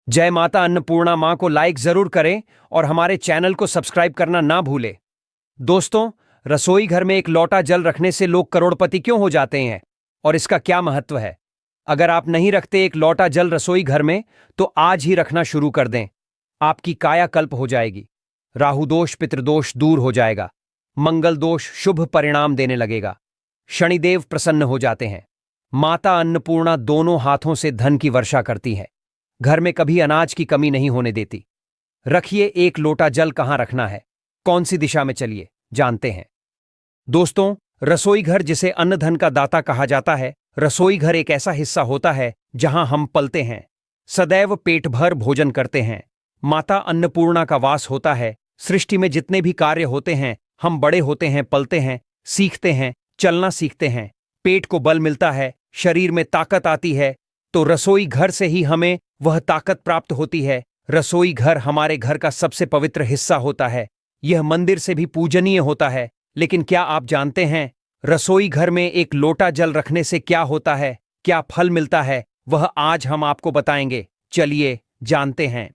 जय माता अन्नपूर्णा मां को लाइक जरूर करें और हमारे चैनल को सब्सक्राइब करना ना भूलें। दोस्तों, रसोई घर में एक लोटा जल रखने से लोग करोड़पति क्यों हो जाते हैं और इसका क्या महत्व है? अगर आप नहीं रखते एक लोटा जल रसोई घर में तो आज ही रखना शुरू कर दें। आपकी कायाकल्प हो जाएगी, राहु दोष पितृदोष दूर हो जाएगा, मंगल दोष शुभ परिणाम देने लगेगा, शनिदेव प्रसन्न हो जाते हैं। माता अन्नपूर्णा दोनों हाथों से धन की वर्षा करती है, घर में कभी अनाज की कमी नहीं होने देती। रखिए एक लोटा जल कहां रखना है, कौन सी दिशा में, चलिए जानते हैं। दोस्तों, रसोई घर जिसे अन्न धन का दाता कहा जाता है, रसोई घर एक ऐसा हिस्सा होता है जहां हम पलते हैं, सदैव पेट भर भोजन करते हैं। माता अन्नपूर्णा का वास होता है। सृष्टि में जितने भी कार्य होते हैं, हम बड़े होते हैं, पलते हैं, सीखते हैं, चलना सीखते हैं, पेट को बल मिलता है, शरीर में ताकत आती है, तो रसोई घर से ही हमें वह ताकत प्राप्त होती है। रसोई घर हमारे घर का सबसे पवित्र हिस्सा होता है। यह मंदिर से भी पूजनीय होता है। लेकिन क्या आप जानते हैं रसोई घर में एक लोटा जल रखने से क्या होता है, क्या फल मिलता है? वह आज हम आपको बताएंगे। चलिए जानते हैं।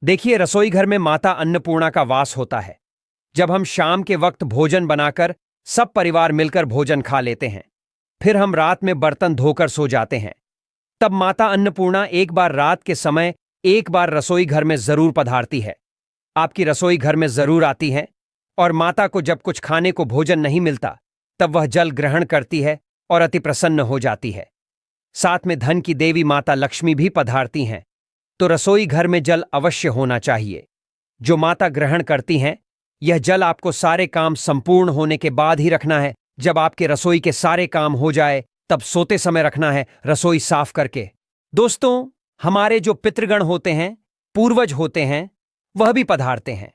देखिए, रसोई घर में माता अन्नपूर्णा का वास होता है। जब हम शाम के वक्त भोजन बनाकर सब परिवार मिलकर भोजन खा लेते हैं, फिर हम रात में बर्तन धोकर सो जाते हैं, तब माता अन्नपूर्णा एक बार रात के समय एक बार रसोई घर में जरूर पधारती है। आपकी रसोई घर में जरूर आती है और माता को जब कुछ खाने को भोजन नहीं मिलता तब वह जल ग्रहण करती है और अति प्रसन्न हो जाती है। साथ में धन की देवी माता लक्ष्मी भी पधारती हैं। तो रसोई घर में जल अवश्य होना चाहिए जो माता ग्रहण करती हैं। यह जल आपको सारे काम संपूर्ण होने के बाद ही रखना है। जब आपके रसोई के सारे काम हो जाए तब सोते समय रखना है, रसोई साफ करके। दोस्तों, हमारे जो पितृगण होते हैं, पूर्वज होते हैं, वह भी पधारते हैं।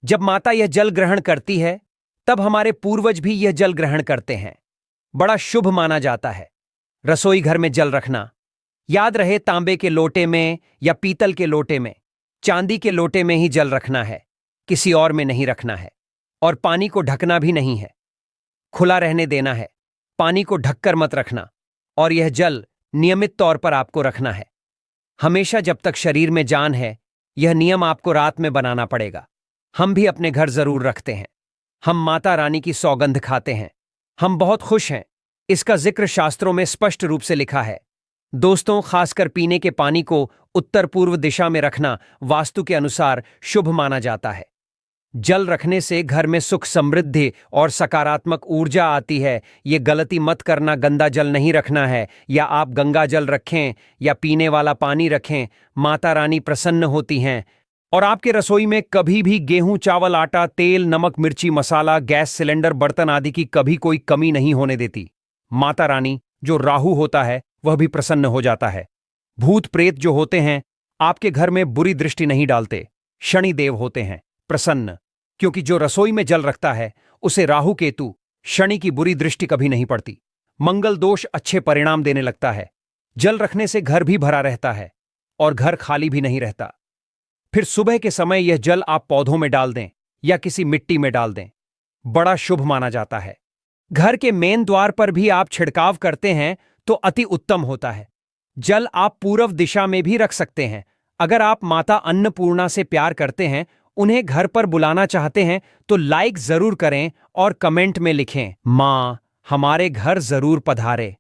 जब माता यह जल ग्रहण करती है तब हमारे पूर्वज भी यह जल ग्रहण करते हैं। बड़ा शुभ माना जाता है रसोई घर में जल रखना। याद रहे, तांबे के लोटे में या पीतल के लोटे में, चांदी के लोटे में ही जल रखना है, किसी और में नहीं रखना है। और पानी को ढकना भी नहीं है, खुला रहने देना है। पानी को ढककर मत रखना। और यह जल नियमित तौर पर आपको रखना है, हमेशा जब तक शरीर में जान है। यह नियम आपको रात में बनाना पड़ेगा। हम भी अपने घर जरूर रखते हैं। हम माता रानी की सौगंध खाते हैं। हम बहुत खुश हैं। इसका जिक्र शास्त्रों में स्पष्ट रूप से लिखा है। दोस्तों, खासकर पीने के पानी को उत्तर पूर्व दिशा में रखना वास्तु के अनुसार शुभ माना जाता है। जल रखने से घर में सुख, समृद्धि और सकारात्मक ऊर्जा आती है। ये गलती मत करना, गंदा जल नहीं रखना है। या आप गंगा जल रखें या पीने वाला पानी रखें, माता रानी प्रसन्न होती हैं। और आपके रसोई में कभी भी गेहूं, चावल, आटा, तेल, नमक, मिर्ची, मसाला, गैस सिलेंडर, बर्तन आदि की कभी कोई कमी नहीं होने देती। माता रानी जो राहु होता है वह भी प्रसन्न हो जाता है। भूत प्रेत जो होते हैं आपके घर में बुरी दृष्टि नहीं डालते। शनिदेव होते हैं प्रसन्न, क्योंकि जो रसोई में जल रखता है उसे राहु, केतु, शनि की बुरी दृष्टि कभी नहीं पड़ती। मंगल दोष अच्छे परिणाम देने लगता है। जल रखने से घर भी भरा रहता है और घर खाली भी नहीं रहता। फिर सुबह के समय यह जल आप पौधों में डाल दें या किसी मिट्टी में डाल दें, बड़ा शुभ माना जाता है। घर के मेन द्वार पर भी आप छिड़काव करते हैं तो अति उत्तम होता है। जल आप पूर्व दिशा में भी रख सकते हैं। अगर आप माता अन्नपूर्णा से प्यार करते हैं, उन्हें घर पर बुलाना चाहते हैं तो लाइक जरूर करें और कमेंट में लिखें, मां हमारे घर जरूर पधारे।